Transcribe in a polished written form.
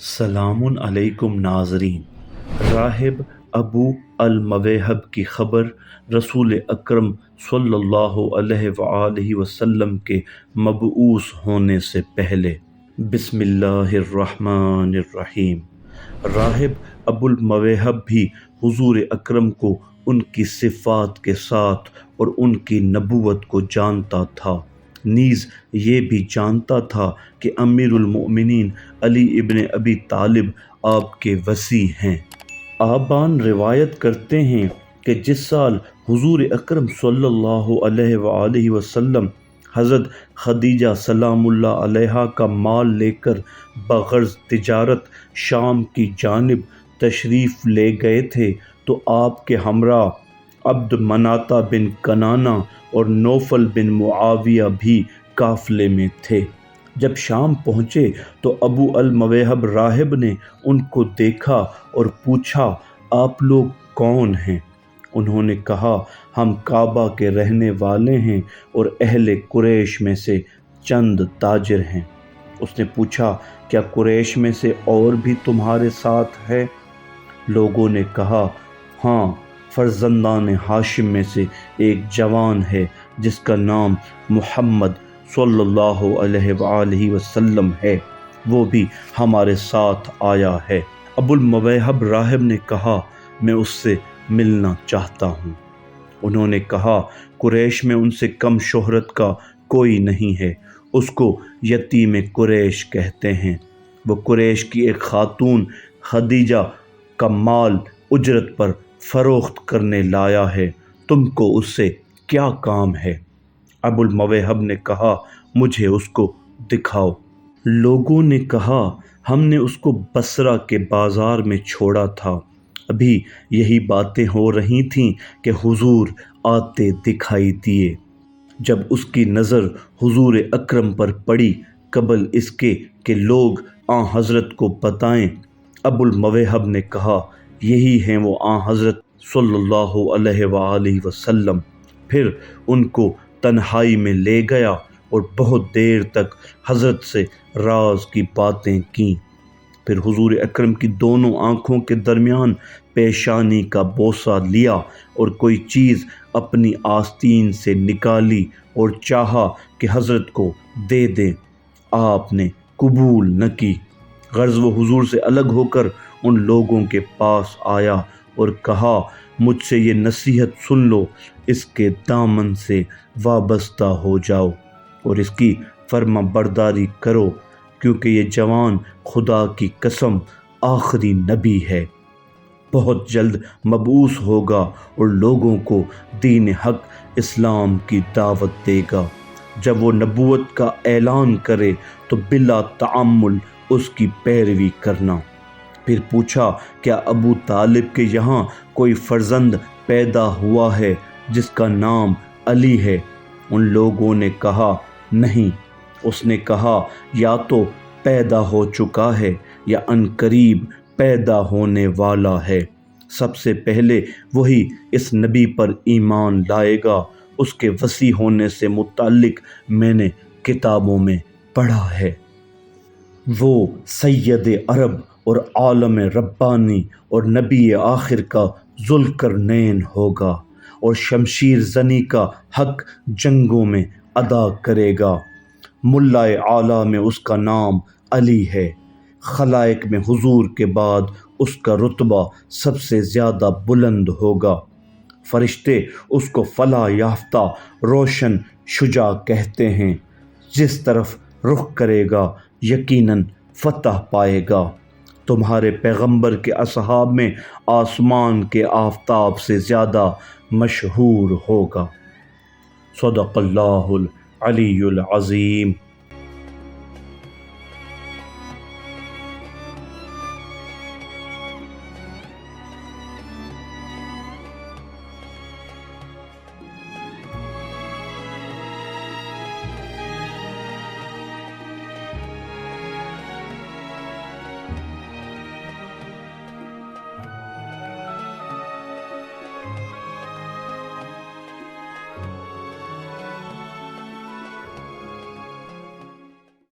سلام علیکم ناظرین۔ راہب ابو الموہب کی خبر رسول اکرم صلی اللہ علیہ وآلہ وسلم کے مبعوث ہونے سے پہلے۔ بسم اللہ الرحمن الرحیم۔ راہب ابو الموہب بھی حضور اکرم کو ان کی صفات کے ساتھ اور ان کی نبوت کو جانتا تھا، نیز یہ بھی جانتا تھا کہ امیر المؤمنین علی ابن ابی طالب آپ کے وصی ہیں۔ آبان روایت کرتے ہیں کہ جس سال حضور اکرم صلی اللہ علیہ وآلہ وسلم حضرت خدیجہ سلام اللہ علیہا کا مال لے کر بغرض تجارت شام کی جانب تشریف لے گئے تھے تو آپ کے ہمراہ عبد مناطہ بن کنانہ اور نوفل بن معاویہ بھی قافلے میں تھے۔ جب شام پہنچے تو ابو الموہب راہب نے ان کو دیکھا اور پوچھا، آپ لوگ کون ہیں؟ انہوں نے کہا، ہم کعبہ کے رہنے والے ہیں اور اہل قریش میں سے چند تاجر ہیں۔ اس نے پوچھا، کیا قریش میں سے اور بھی تمہارے ساتھ ہے؟ لوگوں نے کہا، ہاں، فرزندان ہاشم میں سے ایک جوان ہے جس کا نام محمد صلی اللہ علیہ وآلہ وسلم ہے، وہ بھی ہمارے ساتھ آیا ہے۔ ابو الموہب راہب نے کہا، میں اس سے ملنا چاہتا ہوں۔ انہوں نے کہا، قریش میں ان سے کم شہرت کا کوئی نہیں ہے، اس کو یتیم قریش کہتے ہیں۔ وہ قریش کی ایک خاتون خدیجہ کا مال اجرت پر فروخت کرنے لایا ہے، تم کو اس سے کیا کام ہے؟ ابو الموہب نے کہا، مجھے اس کو دکھاؤ۔ لوگوں نے کہا، ہم نے اس کو بصرہ کے بازار میں چھوڑا تھا، ابھی یہی باتیں ہو رہی تھیں کہ حضور آتے دکھائی دیے۔ جب اس کی نظر حضور اکرم پر پڑی قبل اس کے کہ لوگ آن حضرت کو بتائیں، ابو الموہب نے کہا، یہی ہیں وہ آن حضرت صلی اللہ علیہ وآلہ وسلم۔ پھر ان کو تنہائی میں لے گیا اور بہت دیر تک حضرت سے راز کی باتیں کیں۔ پھر حضور اکرم کی دونوں آنکھوں کے درمیان پیشانی کا بوسہ لیا اور کوئی چیز اپنی آستین سے نکالی اور چاہا کہ حضرت کو دے دیں، آپ نے قبول نہ کی۔ غرض وہ حضور سے الگ ہو کر ان لوگوں کے پاس آیا اور کہا، مجھ سے یہ نصیحت سن لو، اس کے دامن سے وابستہ ہو جاؤ اور اس کی فرما برداری کرو، کیونکہ یہ جوان خدا کی قسم آخری نبی ہے، بہت جلد مبعوث ہوگا اور لوگوں کو دین حق اسلام کی دعوت دے گا۔ جب وہ نبوت کا اعلان کرے تو بلا تعمل اس کی پیروی کرنا۔ پھر پوچھا، کیا ابو طالب کے یہاں کوئی فرزند پیدا ہوا ہے جس کا نام علی ہے؟ ان لوگوں نے کہا، نہیں۔ اس نے کہا، یا تو پیدا ہو چکا ہے یا عنقریب پیدا ہونے والا ہے، سب سے پہلے وہی اس نبی پر ایمان لائے گا، اس کے وصی ہونے سے متعلق میں نے کتابوں میں پڑھا ہے۔ وہ سید عرب اور عالم ربانی اور نبی آخر کا ذوالقرنین ہوگا اور شمشیر زنی کا حق جنگوں میں ادا کرے گا۔ ملائے اعلیٰ میں اس کا نام علی ہے۔ خلائق میں حضور کے بعد اس کا رتبہ سب سے زیادہ بلند ہوگا۔ فرشتے اس کو فلاح یافتہ روشن شجاع کہتے ہیں، جس طرف رخ کرے گا یقیناً فتح پائے گا۔ تمہارے پیغمبر کے اصحاب میں آسمان کے آفتاب سے زیادہ مشہور ہوگا۔ صدق اللہ العلی العظیم۔